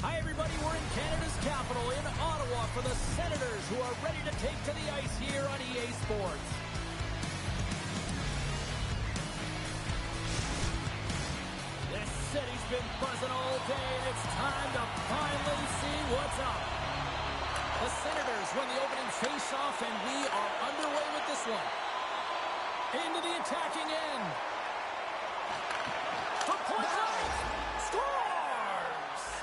Hi, everybody. We're in Canada's capital, in Ottawa, for the Senators, who are ready to take to the ice here on EA Sports. This city's been buzzing all day, and it's time to finally see what's up. The Senators win the opening face-off, and we are underway with this one. Into the attacking end. For point out. Scores!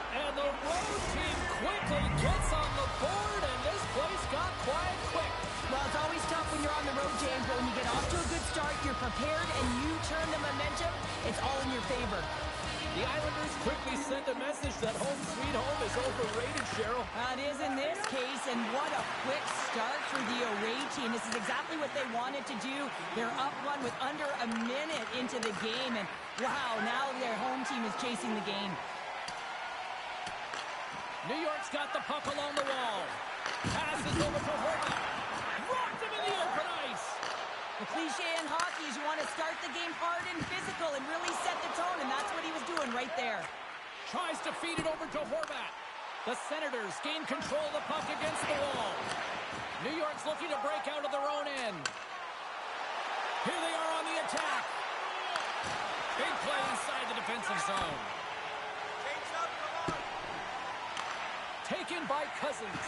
And the road team quickly gets on the board, and this place got quiet quick. Well, it's always tough when you're on the road, James, but when you get off to a good start, you're prepared, and you turn the momentum, it's all in your favor. The Islanders quickly send a message that home sweet home is overrated, Cheryl. It is in this case, and what a quick start for the away team. This is exactly what they wanted to do. They're up one with under a minute into the game, and wow, now their home team is chasing the game. New York's got the puck along the wall. Passes over to Horvat. Rocked him in the open ice. The cliche in hockey is you want to start the game hard and physical and really set the tone, and that's what he was doing right there. Tries to feed it over to Horvat. The Senators gain control of the puck against the wall. New York's looking to break out of their own end. Here they are on the attack. Big play inside the defensive zone. Taken by Cousins.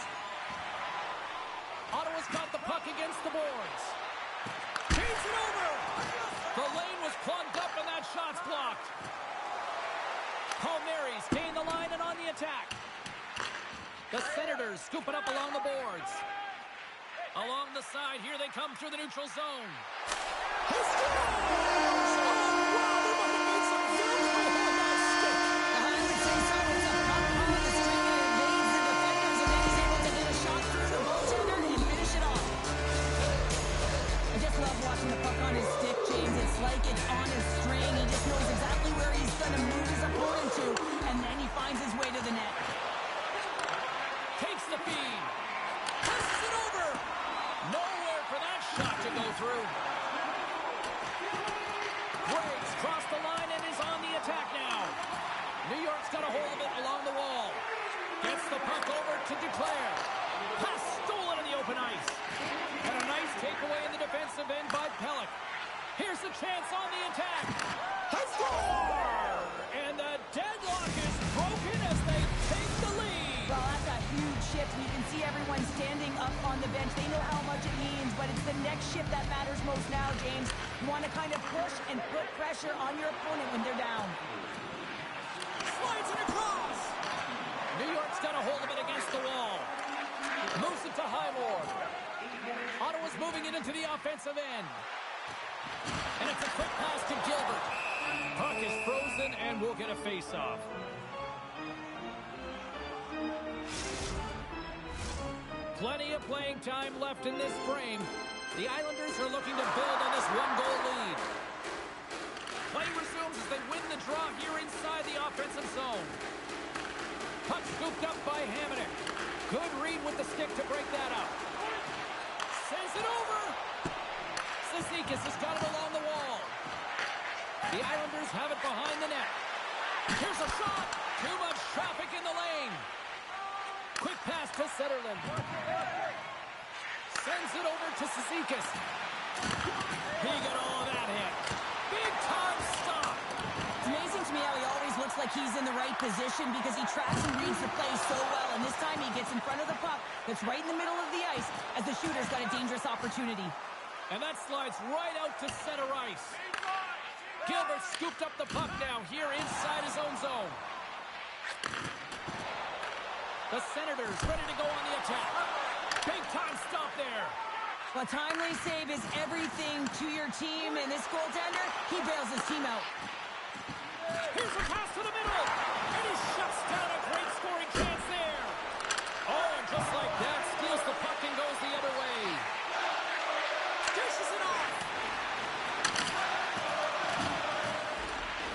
Ottawa's got the puck against the boards. Change it over. The lane was plugged up and that shot's blocked. Palmieri's gained the line and on the attack. The Senators scoop it up along the boards. Along the side, here they come through the neutral zone. He scores! Watching the puck on his stick, James, it's like it's on his string. He just knows exactly where he's going to move his opponent to, and then he finds his way to the net. Takes the feed. Passes it over. Nowhere for that shot to go through. Breaks, crossed the line, and is on the attack now. New York's got a hold of it along the wall. Gets the puck over to Duclair. Pass stolen in the open ice. And a nice takeaway in the defensive end by Pelech. Here's the chance on the attack. A score! And the deadlock is broken as they take the lead. Well, that's a huge shift. You can see everyone standing up on the bench. They know how much it means, but it's the next shift that matters most now, James. You want to kind of push and put pressure on your opponent when they're down. Slides it across. New York's got a hold of it against the wall. Moves it to Highmore. Ottawa's moving it into the offensive end. And it's a quick pass to Gilbert. Puck is frozen, and we'll get a face-off. Plenty of playing time left in this frame. The Islanders are looking to build on this one-goal lead. Play resumes as they win the draw here inside the offensive zone. Puck scooped up by Hamonic. Good read with the stick to break that up. Sends it over. Cizikas has got it along the wall. The Islanders have it behind the net. Here's a shot. Too much traffic in the lane. Quick pass to Zetterlund. Sends it over to Cizikas. He got all of that hit. Big time stop. It's amazing to me how he always looks like he's in the right position because he tracks and reads the play so well. And this time he gets in front of the puck that's right in the middle of the ice as the shooter's got a dangerous opportunity. And that slides right out to center ice. Gilbert scooped up the puck now here inside his own zone. The Senators ready to go on the attack. Big time stop there. A timely save is everything to your team, and this goaltender, he bails his team out. Here's a pass to the middle, and he shuts down a great scoring chance there. Oh, and just like that, steals the puck and goes the other way. Dishes it off.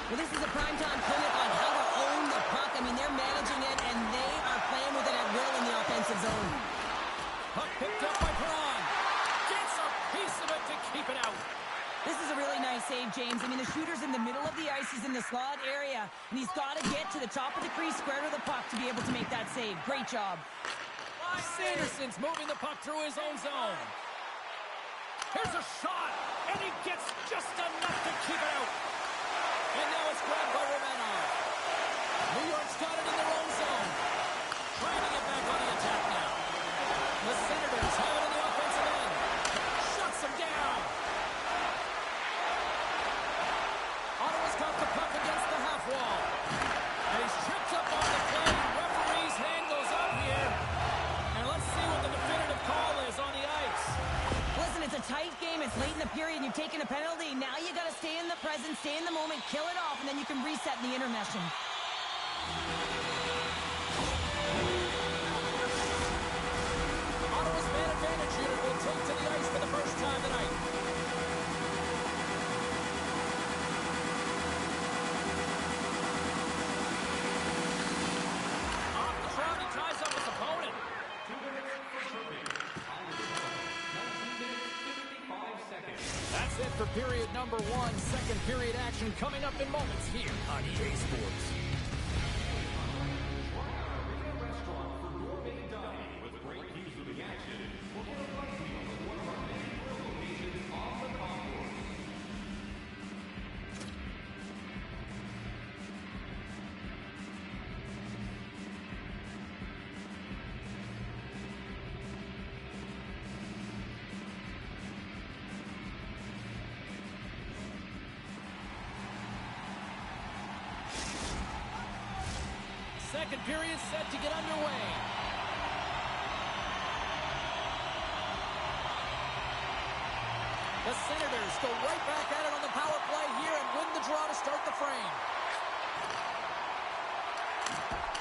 Well, this is a primetime clinic on how to own the puck. I mean, they're managing it, and they are playing with it at will in the offensive zone. Puck picked up by Perron. Gets a piece of it to keep it out. This is a really nice save, James. I mean, the shooter's in the middle of the ice. He's in the slot area, and he's got to get to the top of the crease, square to the puck to be able to make that save. Great job. Sanderson's moving the puck through his own zone. Here's a shot, and he gets just enough to keep it out. And now it's grabbed by Manno. New York's got it in their own zone. Trying to get back on the attack now. The Senators have it in the offensive end. Shuts them down. Ottawa's got the puck against the half wall. And he's tripped up on the play. Referee's hand goes up here. And let's see what the definitive call is on the ice. Listen, it's a tight game. It's late in the period. You've taken a penalty. Now you got to stay in the present, stay in the moment, kill it off, and then you can reset in the intermission. Ottawa's man advantage unit will take to the ice for the first time tonight. Off the draw, he ties up his opponent. 2 minutes for tripping. 19 minutes, 55 seconds. That's it for period number 1. Second period action coming up in moments here on EA Sports. Try out Arena Restaurant for gourmet dining with great views of the action. We'll get a bite meal at one of our many grill locations on the concourse. Second period set to get underway. The Senators go right back at it on the power play here and win the draw to start the frame.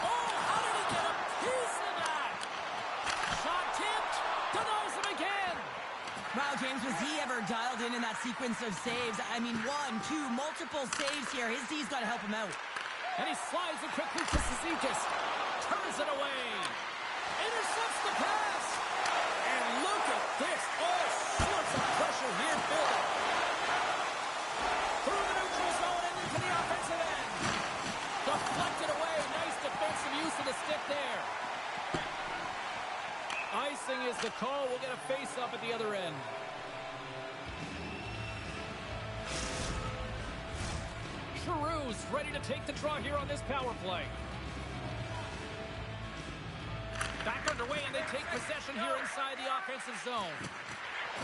Oh, how did he get a piece of that? Shot tipped, denies him again. Wow, James, was he ever dialed in that sequence of saves? I mean, 1, 2, multiple saves here. His D's got to help him out. And he slides it quickly to Cizikas. Turns it away. Intercepts the pass. And look at this. All sorts of pressure here building. Through the neutral zone and into the offensive end. Deflected away. Nice defensive use of the stick there. Icing is the call. We'll get a face-up at the other end. Giroux's ready to take the draw here on this power play. Back underway, and they take possession here inside the offensive zone.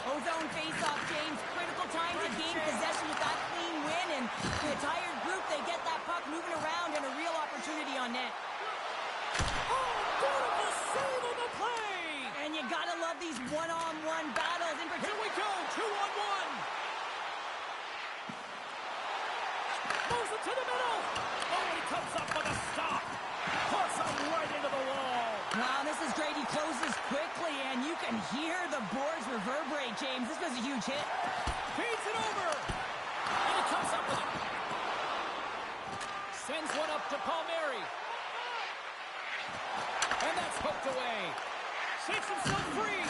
Ozone face-off, James. Critical time to gain possession with that clean win. And the tired group, they get that puck moving around and a real opportunity on net. Oh, beautiful save on the play! And you gotta love these one-on-one battles. Here we go, 2-on-1. Moves it to the middle. Oh, he comes up with a stop. Puts him right into the wall. Wow, this is great. He closes quickly, and you can hear the boards reverberate, James. This was a huge hit. Feeds it over. And he comes up with it. Sends one up to Palmieri. And that's hooked away. Shakes himself free.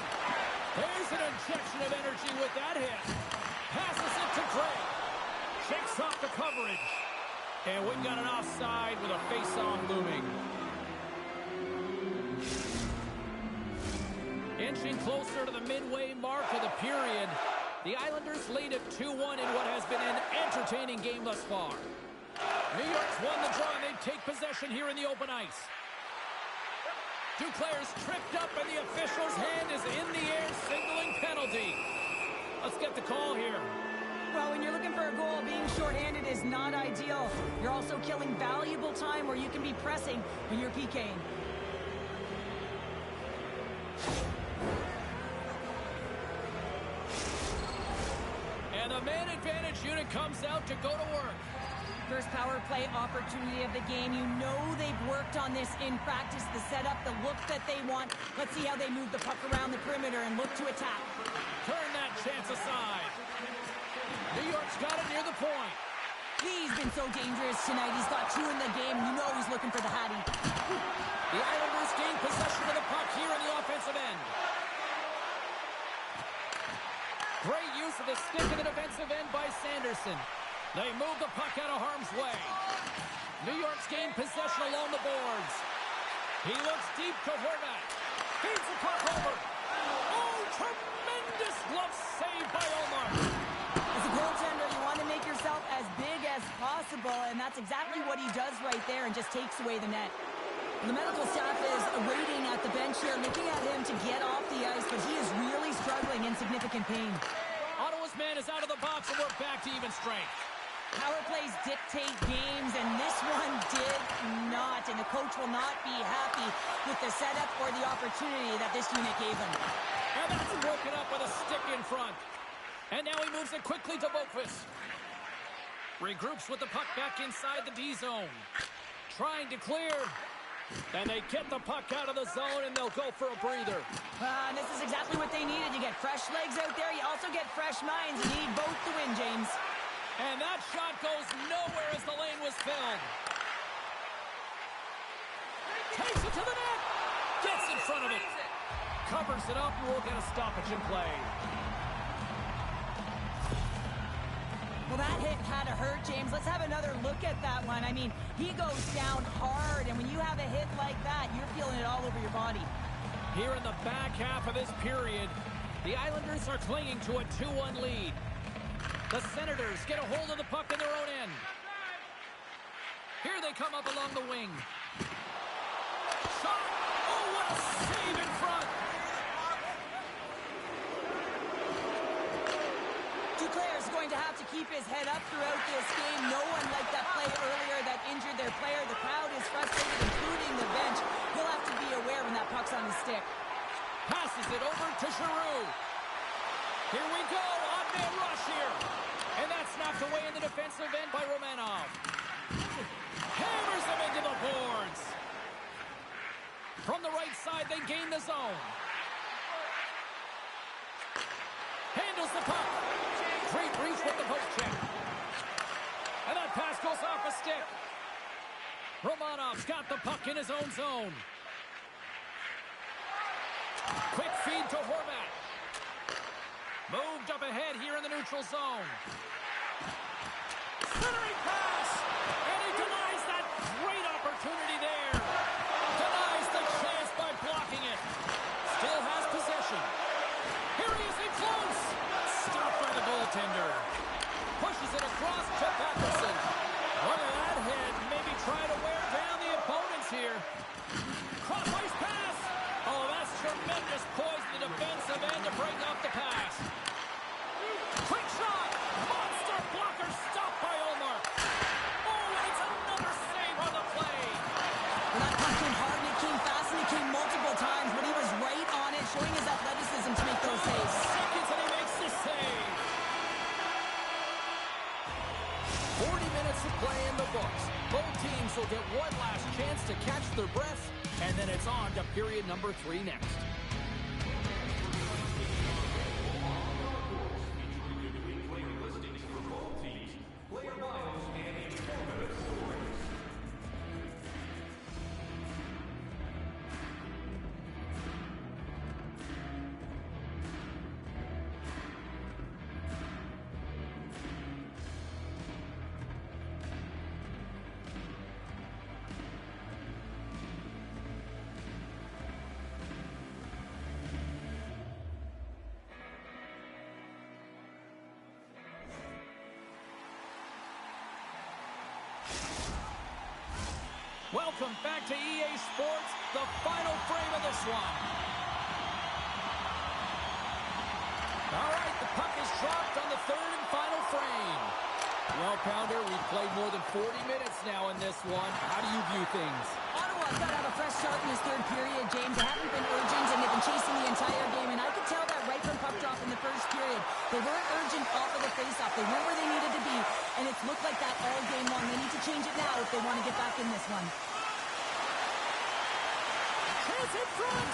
There's an injection of energy with that hit. Passes it to Gray. Shakes off the coverage. And we've got an offside with a face-off looming. Inching closer to the midway mark of the period. The Islanders lead at 2-1 in what has been an entertaining game thus far. New York's won the draw, and they take possession here in the open ice. Duclair's tripped up, and the official's hand is in the air, signaling penalty. Let's get the call here. Well, when you're looking for a goal, being shorthanded is not ideal. You're also killing valuable time where you can be pressing when you're PKing. And the man advantage unit comes out to go to work. First power play opportunity of the game. You know they've worked on this in practice, the setup, the look that they want. Let's see how they move the puck around the perimeter and look to attack. Turn that chance aside. New York's got it near the point. He's been so dangerous tonight. He's got 2 in the game. You know he's looking for the Hattie. The Islanders gain possession of the puck here in the offensive end. Great use use of the stick in the defensive end by Sanderson. They move the puck out of harm's way. New York's gained possession along the boards. He looks deep to Horvat. Feeds the puck over. Oh, tremendous glove save by Omar. As a goaltender, you want to make yourself as big as possible, and that's exactly what he does right there and just takes away the net. The medical staff is waiting at the bench here, looking at him to get off the ice, but he is really struggling in significant pain. Ottawa's man is out of the box, and we're back to even strength. Power plays dictate games, and this one did not, and the coach will not be happy with the setup or the opportunity that this unit gave him. And that's broken up with a stick in front. And now he moves it quickly to Boqvist. Regroups with the puck back inside the D zone. Trying to clear. And they get the puck out of the zone, and they'll go for a breather. And this is exactly what they needed. You get fresh legs out there. You also get fresh minds. You need both to win, James. And that shot goes nowhere as the lane was filled. Takes it to the net. Gets in front of it. Covers it up, and we'll get a stoppage in play. Well, that hit had to hurt, James. Let's have another look at that one. I mean, he goes down hard, and when you have a hit like that, you're feeling it all over your body. Here in the back half of this period, the Islanders are clinging to a 2-1 lead. The Senators get a hold of the puck in their own end. Here they come up along the wing. Shot! Oh, what a save in front! Duclair is going to have to keep his head up throughout this game. No one liked that play earlier that injured their player. The crowd is frustrated, including the bench. He'll have to be aware when that puck's on his stick. Passes it over to Giroux. Here we go, odd-man rush here. And that's knocked away in the defensive end by Romanov. Hammers him into the boards. From the right side, they gain the zone. Handles the puck. Great reach with the poke check. And that pass goes off a stick. Romanov's got the puck in his own zone. Quick feed to Horvat. Moved up ahead here in the neutral zone. Centering pass! And he denies that great opportunity there. Denies the chance by blocking it. Still has possession. Here he is in close. Stopped by the goaltender. Pushes it across to Patterson. Look at that hit. Maybe try to wear down the opponents here. Cross-ice pass. Oh, that's tremendous poise in the defensive end to break off the pass. Quick shot. Monster blocker stopped by Omar. Oh, and it's another save on the play. Well, that puck came hard, and it came fast, and it came multiple times, but he was right on it, showing his athleticism to make those saves. Seconds, and he makes the save. 40 minutes to play in the books. Both teams will get one last chance to catch their breaths, and then it's on to period number 3 next. Welcome back to EA Sports, the final frame of this one. All right, the puck is dropped on the third and final frame. Well, Pounder, we've played more than 40 minutes now in this one. How do you view things? Ottawa's got to have a fresh start in this third period, James. They haven't been urgent, and they've been chasing the entire game, and I could tell that right from puck drop in the first period. They weren't urgent off of the faceoff. They weren't where they needed to be, and it's looked like that all game long. They need to change it now if they want to get back in this one. Chance in front!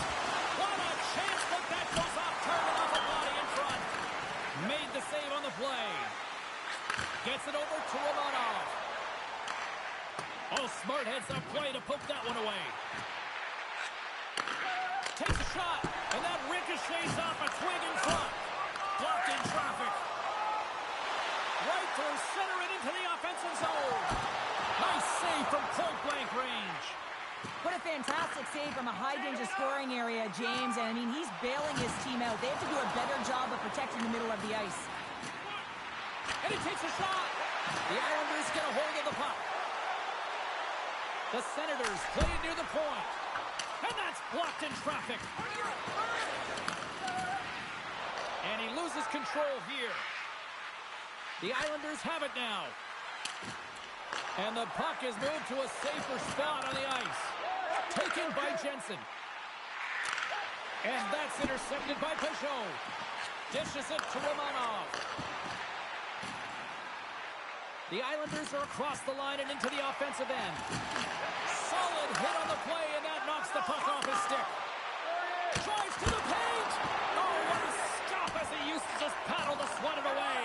What a chance, but that goes off target off a body in front. Made the save on the play. Gets it over to Romanov. Oh, smart heads up play to poke that one away. Takes a shot, and that ricochets off a twig in front. Blocked in traffic. right through center and into the offensive zone. Nice save from point-blank range. What a fantastic save from a high-danger scoring area, James. And, I mean, he's bailing his team out. They have to do a better job of protecting the middle of the ice. And he takes a shot. The Islanders get a hold of the puck. The Senators play it near the point. And that's blocked in traffic. And he loses control here. The Islanders have it now. And the puck is moved to a safer spot on the ice. Taken by Jensen. And that's intercepted by Peugeot. Dishes it to Romanov. The Islanders are across the line and into the offensive end. Solid hit on the play, and that knocks the puck off his stick. Drives to the paint. Oh, what a stop as he used to just paddle to swat it away.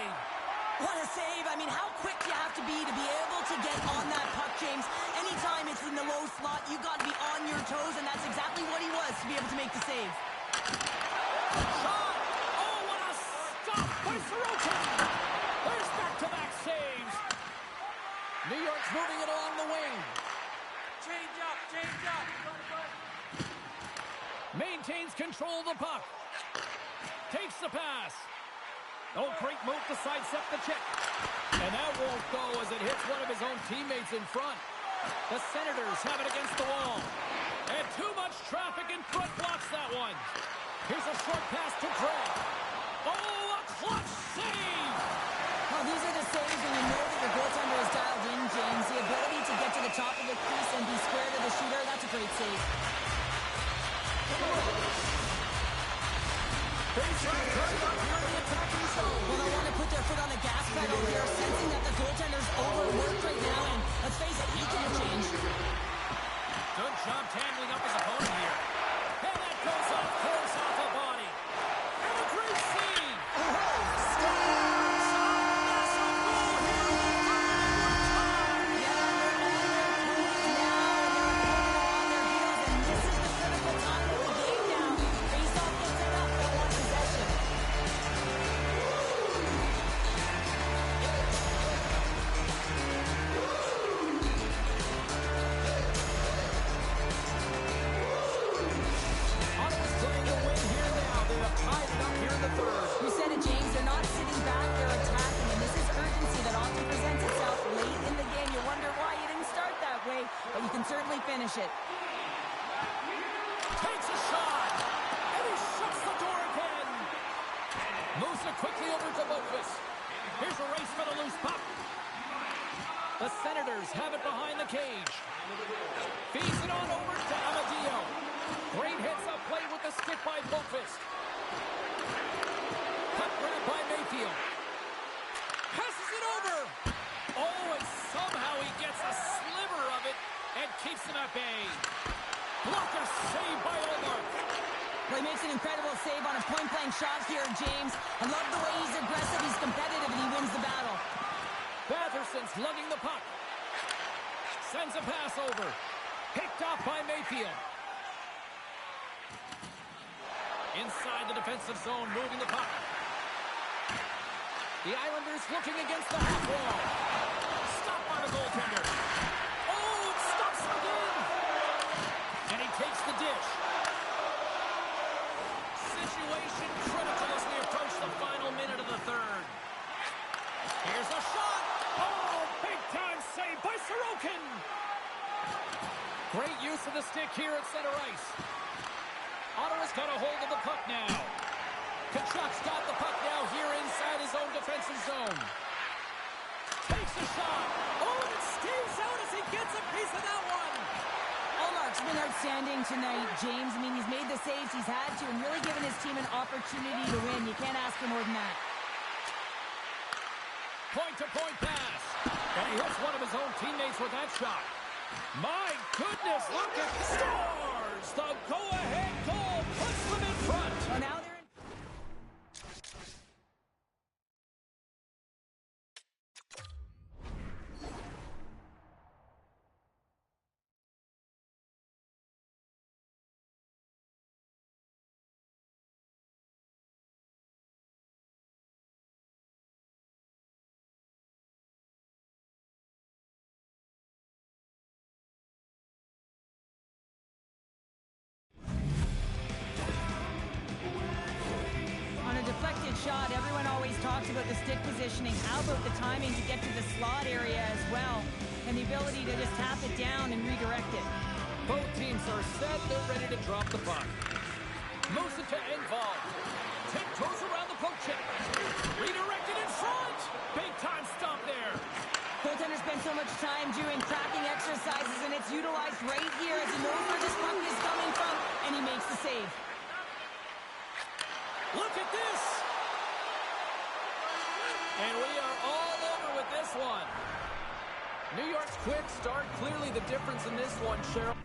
What a save. I mean, how quick do you have to be able to get on that puck, James? Anytime it's in the low slot, you've got to be on your toes, and that's exactly what he was to be able to make the save. Shot. Oh, what a stop by Sorokin. There's back-to-back saves. New York's moving it along the wing. Change up, change up. Maintains control of the puck. Takes the pass. Oh, great move to sidestep the check. And that won't go as it hits one of his own teammates in front. The Senators have it against the wall. And too much traffic in front blocks that one. Here's a short pass to Gray. Oh, a clutch save! Well, these are the saves when you know that your goaltender is dialed in, James. The ability to get to the top of the crease and be square to the shooter, that's a great save. Facing a turn up here in the attacking zone. Well, they want to put their foot on the gas pedal here, sensing that the goaltender's overworked right now, and let's face it, he can't change. Good job tangling up his opponent here. And that goes off course off the body. And a great save. Ottawa's playing to win here now. They have tied it up here in the third. You said it, James. They're not sitting back. They're attacking. And this is urgency that often presents itself late in the game. You wonder why you didn't start that way, but you can certainly finish it. Takes a shot. And he shuts the door again. Moves it quickly over to Boqvist. Here's a race for the loose puck. The Senators have it behind the cage. Feeds it on over to Amadio. Great hits up play with the stick by Boqvist. Puck grab by Mayfield. Passes it over. Oh, and somehow he gets a sliver of it and keeps him at bay. Blocker save by Olmark. Well, he makes an incredible save on a point-blank shot here, James. I love the way he's aggressive, he's competitive, and he wins the battle. Batherson's lugging the puck. Sends a pass over. Picked off by Mayfield. Inside the defensive zone, moving the puck. The Islanders looking against the half wall. Stopped by the goaltender. Oh, it stops again. And he takes the dish. Situation critical as we approach the final minute of the third. Here's a shot. Oh, big-time save by Sorokin. Great use of the stick here at center ice. Ottawa's got a hold of the puck now. Kachuk's got the puck now here inside his own defensive zone. Takes a shot. Oh, and it stays out as he gets a piece of that one. Olmark's been outstanding tonight, James. I mean, he's made the saves he's had to and really given his team an opportunity to win. You can't ask for more than that. Point-to-point pass. And he hits one of his own teammates with that shot. My goodness, look at scores! The go-ahead goal puts them in front. Well, now they're stick positioning. How about the timing to get to the slot area as well? And the ability to just tap it down and redirect it. Both teams are set. They're ready to drop the puck. Moves it to Engvall. Tiptoes around the poke check. Redirected in front. Big time stop there. Goaltender spends so much time doing cracking exercises, and it's utilized right here as he knows where this puck is coming from, and he makes the save. Look at this. And we are all over with this one. New York's quick start, clearly the difference in this one, Cheryl.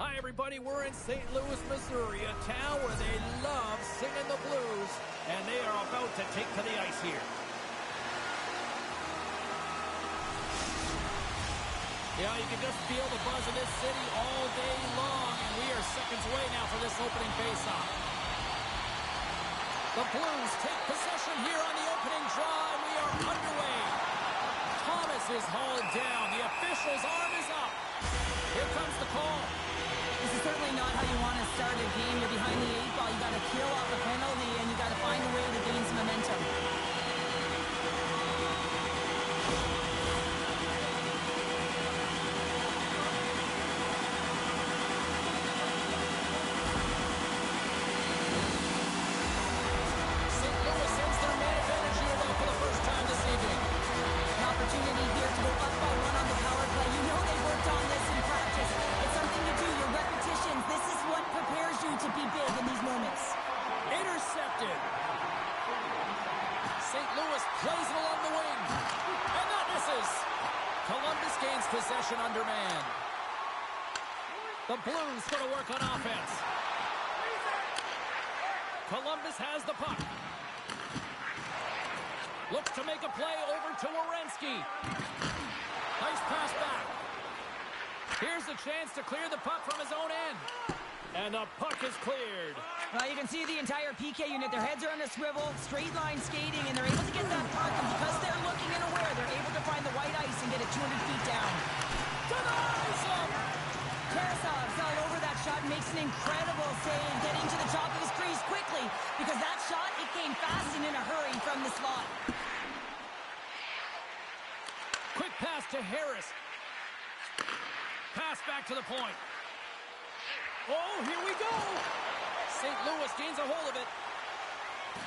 Hi, everybody. We're in St. Louis, Missouri, a town where they love singing the blues, and they are about to take to the ice here. Yeah, you can just feel the buzz in this city all day long, and we are seconds away now for this opening faceoff. The Blues take possession here on the opening draw, and we are underway. Thomas is hauled down. The official's arm is up. Here comes the call. This is certainly not how you want to start a game. You're behind the 8 ball. You got to kill off the penalty, and you got to find a way to gain some momentum. St. Louis sends their man advantage here, though, for the first time this evening. An opportunity here to go up by 1 on the power play. You know they worked on this in practice. It's something to do, your repetitions. This is what prepares you to be big in these moments. Intercepted. St. Louis plays it along the wing. And that misses. Columbus gains possession under man. The Blues going to work on offense. Columbus has the puck. Looks to make a play over to Werenski. Nice pass back. Here's a chance to clear the puck from his own end. And the puck is cleared. Well, you can see the entire PK unit. Their heads are on a swivel, straight line skating, and they're able to get that puck. And because they're looking and aware, they're able to find the white ice and get it 200 feet down. Denies him! Tarasov's all over that shot and makes an incredible save, getting to the top of his crease quickly, because that shot, it came fast and in a hurry from the slot. Quick pass to Harris. Pass back to the point. Oh, here we go! St. Louis gains a hold of it.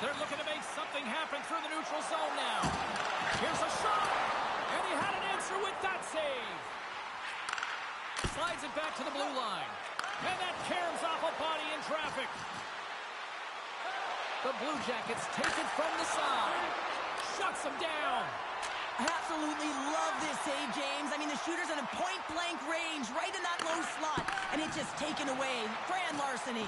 They're looking to make something happen through the neutral zone now. Here's a shot! And he had an answer with that save. Slides it back to the blue line. And that caroms off a body in traffic. The Blue Jackets take it from the side. Shuts them down. I absolutely love this save, James. I mean, the shooter's in a point-blank range, right in that low slot, and it's just taken away. Grand larceny.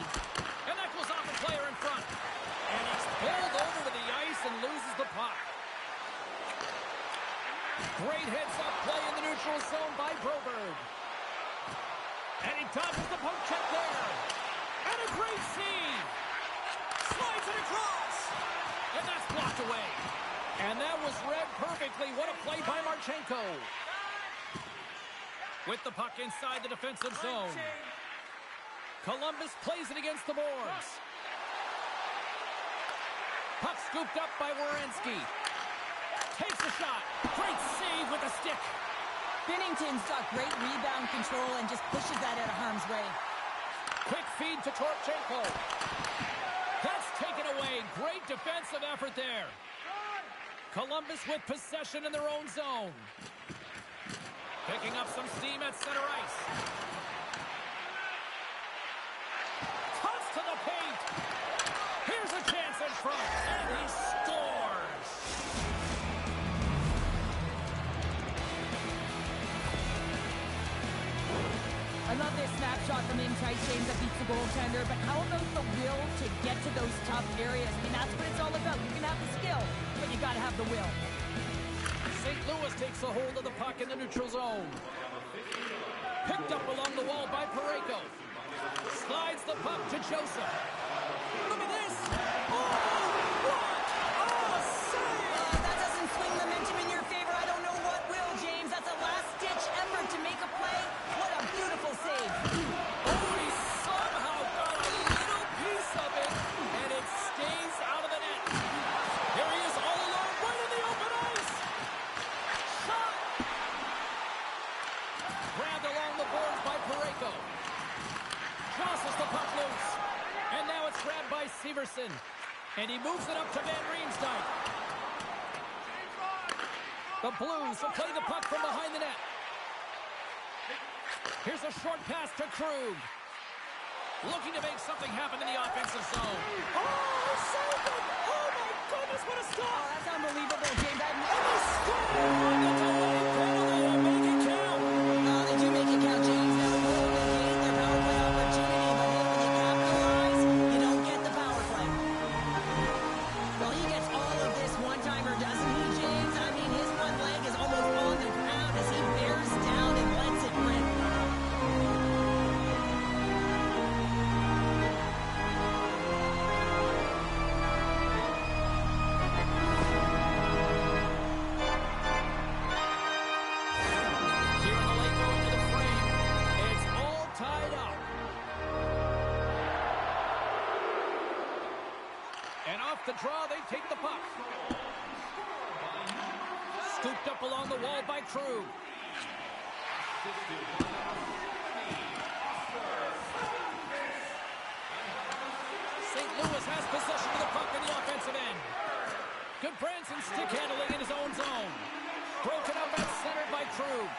And that goes off a player in front. And he's pulled over to the ice and loses the puck. Great heads-up play in the neutral zone by Broberg. And he dodges the poke check there. And a great save. Slides it across. And that's blocked away. And that was read perfectly. What a play by Marchenko. With the puck inside the defensive zone. Columbus plays it against the boards. Puck scooped up by Werenski. Takes a shot. Great save with the stick. Binnington's got great rebound control and just pushes that out of harm's way. Quick feed to Torchenko. That's taken away. Great defensive effort there. Columbus with possession in their own zone. Picking up some steam at center ice. Toss to the paint. Here's a chance in front. And he scores. I love this snapshot from inside, James, that beats the goaltender, but how about the will to get to those tough areas? I mean, that's what it's all about. You can have the skill, but you got to have the will. St. Louis takes a hold of the puck in the neutral zone. Picked up along the wall by Parayko. Slides the puck to Joseph. Look at this. Oh, what a save! That doesn't swing momentum in your favor. I don't know what will, James. That's a last-ditch effort to make a play. What a beautiful save. Oh, he somehow got a little piece of it, and it stays out of the net. Here he is all alone, right in the open ice. Shot! Grabbed along the boards by Parayko. Crosses the puck loose. And now it's grabbed by Severson. And he moves it up to Van Riemsdyk. The Blues will play the puck from behind the net. Here's a short pass to Krug. Looking to make something happen in the offensive zone. Oh, saved it! Oh, my goodness, what a stop! Oh, that's unbelievable, James. And he scored! The delayed penalty to make it count. They do make it count, James. Now, the goal will gain their power play the draw, they take the puck. Scooped up along the wall by Krug. St. Louis has possession of the puck in the offensive end. Good Branson stick handling in his own zone. Broken up at center by Krug.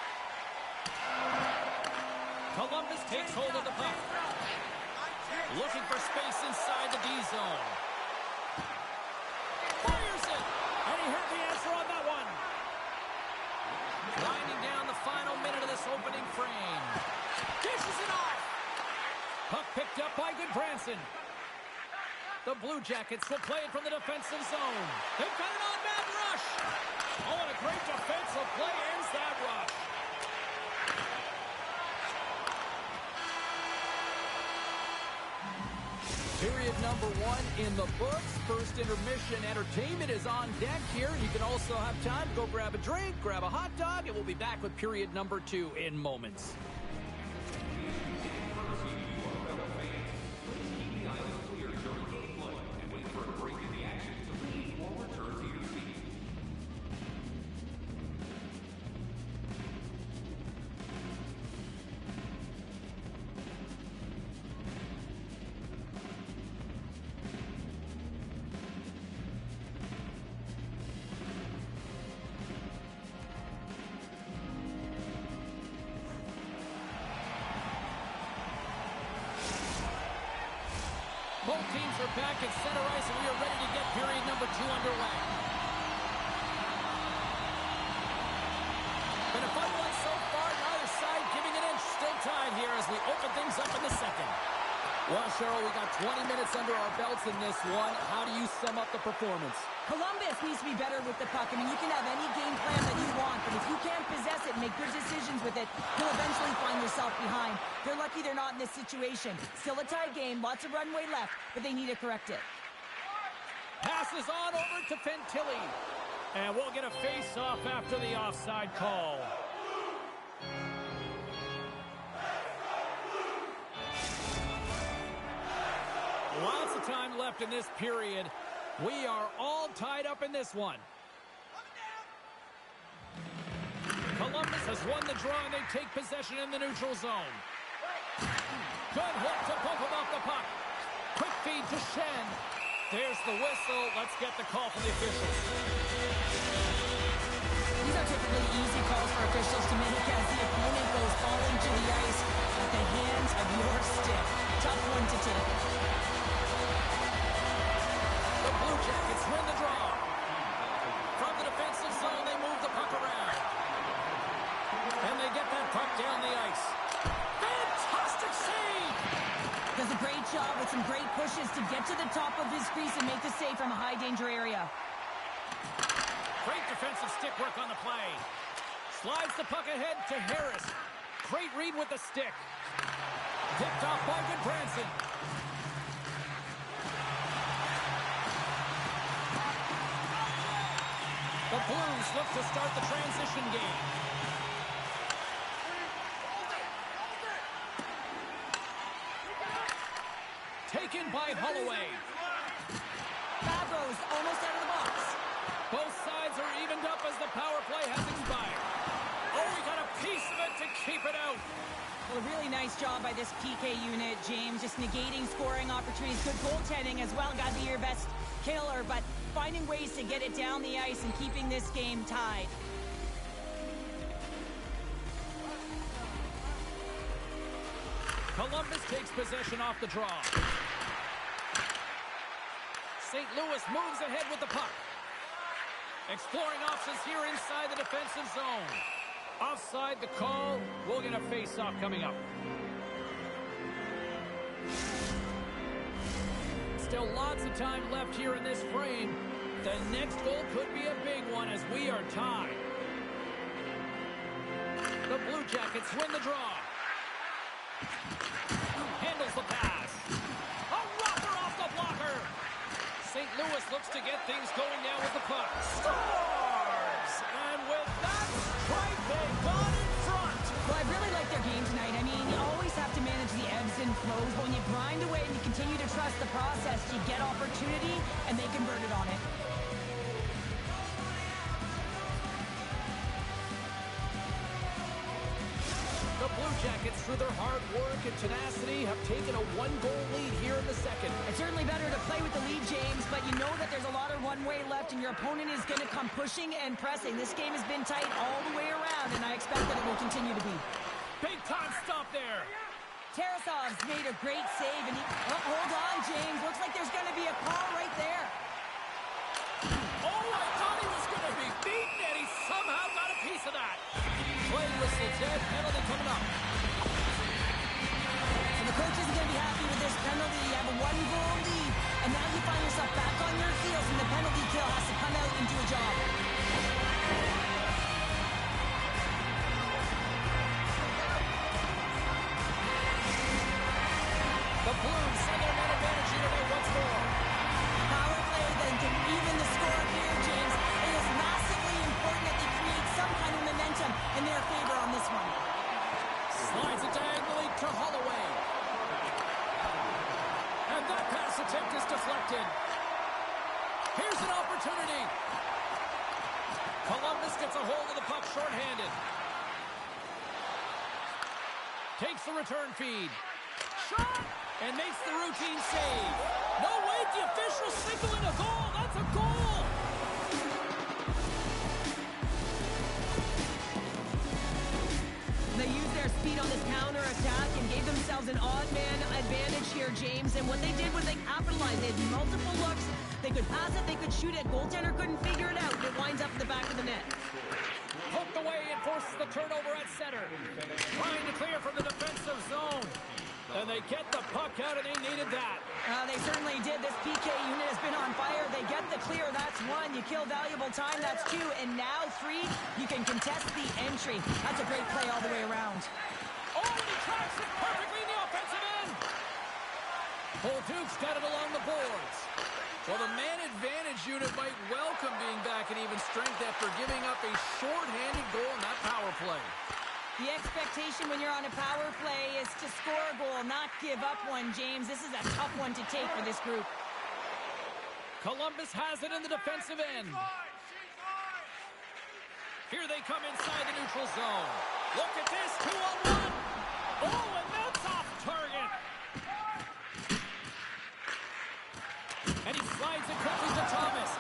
Columbus takes hold of the puck. Looking for space inside the D zone. Fires it! And he had the answer on that one. Winding down the final minute of this opening frame. Dishes it off! Puck picked up by Good Branson. The Blue Jackets will play it from the defensive zone. They've got an on-man rush. Oh, and a great defensive play ends that rush. Period number 1 in the books. First intermission entertainment is on deck here. You can also have time to go grab a drink, grab a hot dog, and we'll be back with period number 2 in moments. Both teams are back at center ice, and we are ready to get period number 2 underway. Been a fun one so far, neither side giving an inch. Still tied here as we open things up in the second. Well, Cheryl, we got 20 minutes under our belts in this one. How do you sum up the performance? Columbus needs to be better with the puck. I mean, you can have any game plan that you want, but if you can't possess it and make good decisions with it, you'll eventually find yourself behind. They're lucky they're not in this situation. Still a tie game, lots of runway left, but they need to correct it. Passes on over to Fantilli. And we'll get a face-off after the offside call. Lots of time left in this period. We are all tied up in this one. Columbus has won the draw, and they take possession in the neutral zone. Good hook to bump him off the puck. Quick feed to Shen. There's the whistle. Let's get the call from the officials. These are typically easy calls for officials to make as the opponent goes falling to the ice at the hands of your stick. Tough one to take. The Blue Jackets win the draw. From the defensive zone, they move the puck around. And they get that puck down the ice. Fantastic save! Does a great job with some great pushes to get to the top of his crease and make the save from a high-danger area. Great defensive stick work on the play. Slides the puck ahead to Harris. Great read with the stick. Picked off by Good Branson. The Blues look to start the transition game. Taken by Holloway. Favreau's almost out of the box. Both sides are evened up as the power play has expired. Oh, we got a piece of it to keep it out. Well, a really nice job by this PK unit, James. Just negating scoring opportunities. Good goaltending as well. Got to be your best killer, but finding ways to get it down the ice and keeping this game tied. Columbus takes possession off the draw. St. Louis moves ahead with the puck. Exploring options here inside the defensive zone. Offside the call. We'll get a face-off coming up. Still lots of time left here in this frame. The next goal could be a big one as we are tied. The Blue Jackets win the draw. Handles the pass. A rocker off the blocker. St. Louis looks to get things going now with the puck. Scores! And with that strike, they got in front. Well, I really like their game tonight. I mean, you always have to manage the ebbs and flows, but when you grind away and you continue to trust trust the process. You get opportunity, and they converted on it. The Blue Jackets, through their hard work and tenacity, have taken a one-goal lead here in the second. It's certainly better to play with the lead, James, but you know that there's a lot of runway left, and your opponent is going to come pushing and pressing. This game has been tight all the way around, and I expect that it will continue to be. Big time stop there. Tarasov's made a great save, and hold on, James. Looks like there's going to be a call right there. Oh, I thought he was going to be beaten, and he somehow got a piece of that. Play whistle, Ted. Penalty coming up. So the coach isn't going to be happy with this penalty. You have a one-goal lead, and now you find yourself back on your heels, and the penalty kill has to come out and do a job. The Blues send their man advantage unit out once more. Power play then can even the score here, James. It is massively important that they create some kind of momentum in their favor on this one. Slides it diagonally to Holloway. And that pass attempt is deflected. Here's an opportunity. Columbus gets a hold of the puck shorthanded. Takes the return feed. Shot! And makes the routine save. No, wait, the official signaling a goal. That's a goal! They used their speed on this counter-attack and gave themselves an odd-man advantage here, James. And what they did was they capitalized. They had multiple looks. They could pass it, they could shoot it. Goaltender couldn't figure it out. It winds up in the back of the net. Poked away and forces the turnover at center. Trying to clear from the defensive zone. And they get the puck out, and they needed that. They certainly did. This PK unit has been on fire. They get the clear. That's one. You kill valuable time. That's two. And now three, you can contest the entry. That's a great play all the way around. Oh, and he tracks it perfectly in the offensive end. Bolduc's got it along the boards. Well, the man advantage unit might welcome being back at even strength after giving up a short-handed goal in that power play. The expectation when you're on a power play is to score a goal, not give up one, James. This is a tough one to take for this group. Columbus has it in the defensive end. Here they come inside the neutral zone. Look at this, 2-on-1. Oh, and that's off target. And he slides it quickly to Thomas.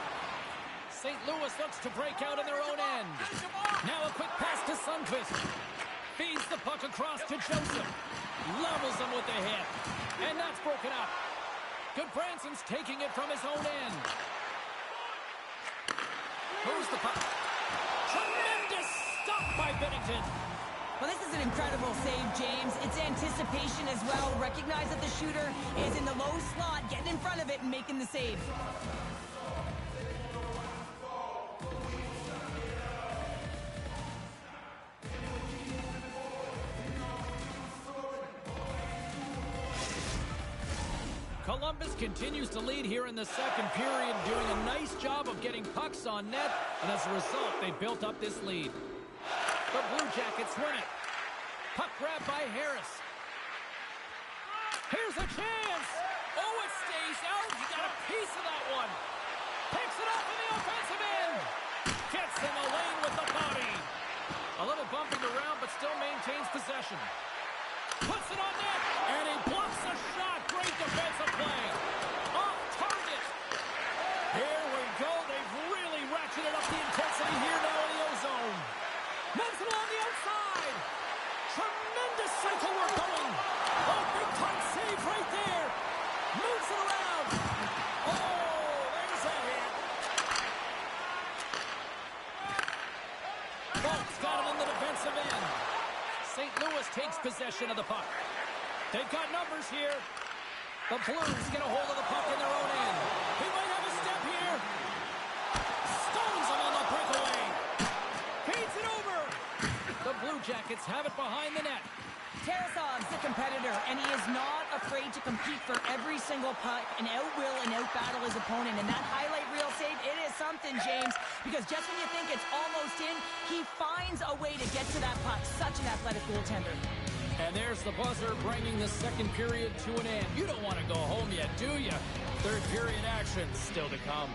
St. Louis looks to break out in their own end. Now a quick pass to Sundqvist. Feeds the puck across to Joseph. Levels him with the hit. And that's broken up. Goodbranson's taking it from his own end. Moves the puck. Tremendous stop by Binnington. Well, this is an incredible save, James. It's anticipation as well. Recognize that the shooter is in the low slot, getting in front of it and making the save. Columbus continues to lead here in the second period, doing a nice job of getting pucks on net, and as a result, they built up this lead. The Blue Jackets win it. Puck grab by Harris. Here's a chance. Oh, it stays out. He got a piece of that one. Picks it up in the offensive end. Gets in the lane with the body. A little bumping around, but still maintains possession. Puts it on net, and he blocks a shot. Great defensive play. Off target. Here we go. They've really ratcheted up the intensity here now in the O-zone. Moves it along the outside. Tremendous cycle work going. Oh, big time save right there. Moves it around. Oh, there's a hit. Bolt's got it in the defensive end. St. Louis takes possession of the puck. They've got numbers here. The Blues get a hold of the puck in their own end. He might have a step here. Stones him on the breakaway. Feeds it over. The Blue Jackets have it behind the net. Tarasov's the competitor, and he is not afraid to compete for every single puck and outwill and outbattle his opponent. And that highlight reel save, it is something, James, because just when you think it's almost in, he finds a way to get to that puck. Such an athletic goaltender. And there's the buzzer bringing the second period to an end. You don't want to go home yet, do you? Third period action still to come.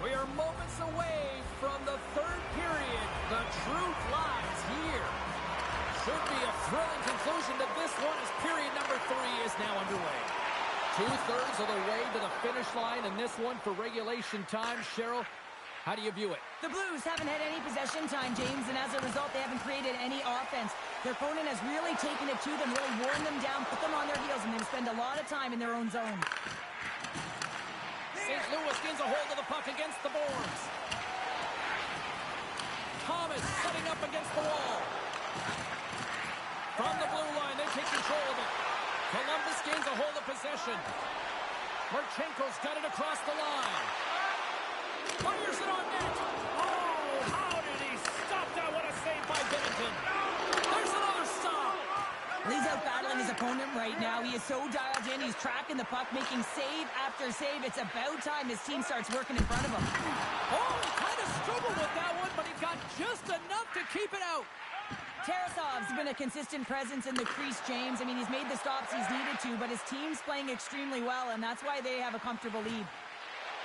We are moments away from the third period. The truth lies here. Should be a thrilling conclusion to this one as period number 3 is now underway. 2/3 of the way to the finish line in this one for regulation time. Cheryl, how do you view it? The Blues haven't had any possession time, James, and as a result, they haven't created any offense. Their opponent has really taken it to them, really worn them down, put them on their heels, and they spend a lot of time in their own zone. St. Louis gains a hold of the puck against the boards. Thomas setting up against the wall. From the blue line, they take control of it. Columbus gains a hold of possession. Marchenko's got it across the line. Fires it on net. Oh, how did he stop that? What a save by Binnington. There's another stop. He's out battling his opponent right now. He is so dialed in. He's tracking the puck, making save after save. It's about time his team starts working in front of him. Oh, he kind of struggled with that one, but he got just enough to keep it out. Tarasov's been a consistent presence in the crease, James. I mean, he's made the stops he's needed to, but his team's playing extremely well, and that's why they have a comfortable lead.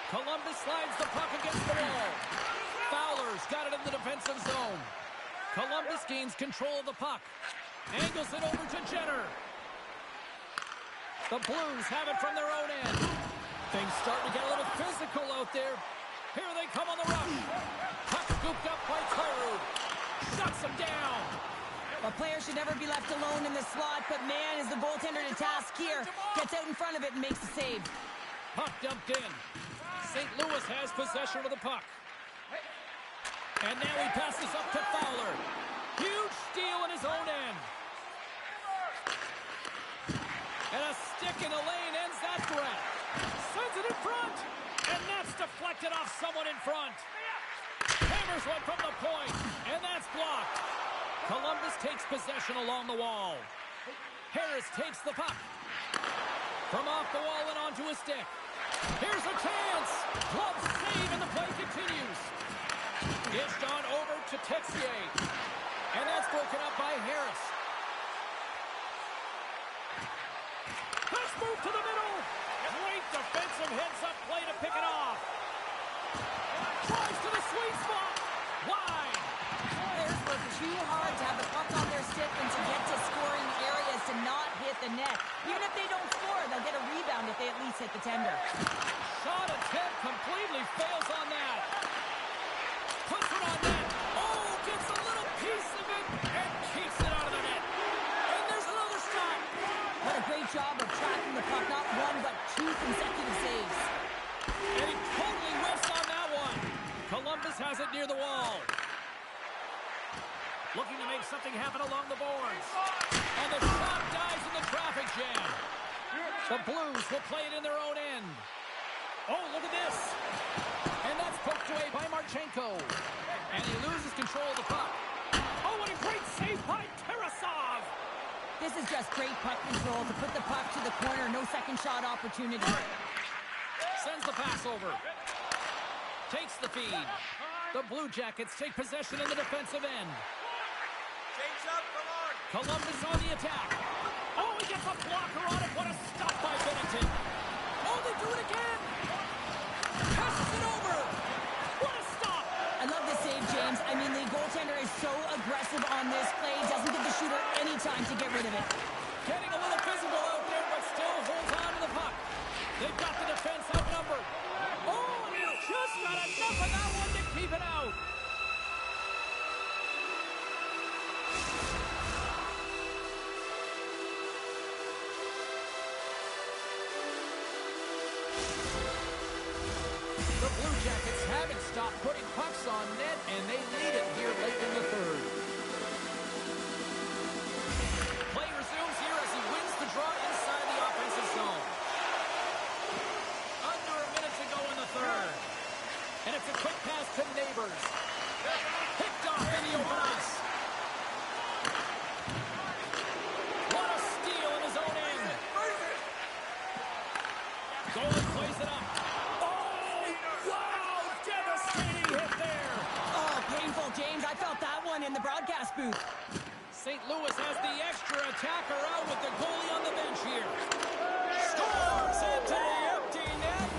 Columbus slides the puck against the wall. Fowler's got it in the defensive zone. Columbus gains control of the puck. Angles it over to Jenner. The Blues have it from their own end. Things starting to get a little physical out there. Here they come on the rush. Puck scooped up by Kyrou. Shuts him down. A player should never be left alone in the slot, but man, is the goaltender to task here. Gets out in front of it and makes the save. Puck dumped in. St. Louis has possession of the puck. And now he passes up to Fowler. Huge steal in his own end. And a stick in the lane ends that threat. Sends it in front. And that's deflected off someone in front. Hammers one from the point. And that's blocked. Columbus takes possession along the wall. Harris takes the puck. From off the wall and onto a stick. Here's a chance. Glove save and the play continues. Dished on over to Texier. And that's broken up by Harris. Let's move to the middle. Great defensive heads-up play to pick it off. Tries to the sweet spot. Wide. Players work too hard to have the puck on their stick and to get to scoring areas to not hit the net. Even if they don't score, they'll get a rebound if they at least hit the tender. Shot attempt completely fails on that. Puts it on net. Oh, gets a little piece of it and keeps it out of the net. And there's another stop. What a great job of tracking the puck. Not one, but 2 consecutive saves. And he totally whiffs on that one. Columbus has it near the wall. Looking to make something happen along the boards. And the shot dies in the traffic jam. The Blues will play it in their own end. Oh, look at this. And that's poked away by Marchenko. And he loses control of the puck. Oh, what a great save by Tarasov. This is just great puck control to put the puck to the corner. No second shot opportunity. Sends the pass over. Takes the feed. The Blue Jackets take possession in the defensive end. Change up, come on. Columbus on the attack. Oh, he gets a blocker on it. What a stop by Binnington. Oh, they do it again. Passes it over. What a stop. I love this save, James. I mean, the goaltender is so aggressive on this play. Doesn't give the shooter any time to get rid of it. Getting a little physical out there, but still holds on to the puck. They've got the defense outnumbered. Oh, and he's just got enough of that one to keep it out. The Blue Jackets haven't stopped putting pucks on net, and they lead it here late in the third. Play resumes here as he wins the draw inside the offensive zone. Under a minute to go in the third. And it's a quick pass to Neighbors. Picked off in the open ice. What a steal in his own end. Goalie plays it up. Oh, wow! Devastating hit there. Oh, painful, James. I felt that one in the broadcast booth. St. Louis has the extra attacker out with the goalie on the bench here. Scores into the empty net.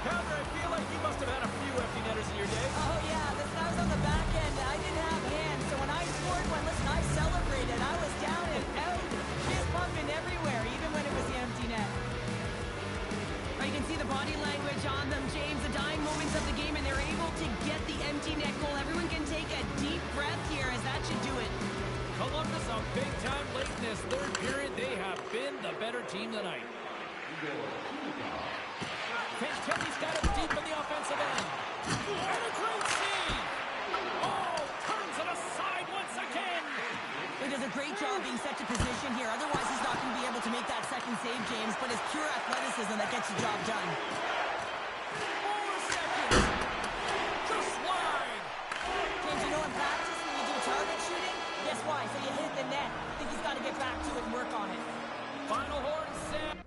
Pounder, I feel like you must have had a few empty netters in your day. Oh, yeah. Listen, I was on the back end. I didn't have hands, so when I scored one, listen, I celebrated. I was down and out, fist pumping everywhere, even when it was the empty net. You can see the body language on them, James, the dying moments of the game, and they're able to get the empty net goal. Everyone can take a deep breath here, as that should do it. Columbus on big time late in this third period. They have been the better team tonight. Fantilli's got it deep in the offensive end. And a great save! Oh, turns it aside once again! He does a great job being set to position here. Otherwise, he's not going to be able to make that second save, James, but it's pure athleticism that gets the job done. 4 seconds! Just wide! James, you know in practice when you do target shooting, guess why? So you hit the net. I think he's got to get back to it and work on it. Final horn set.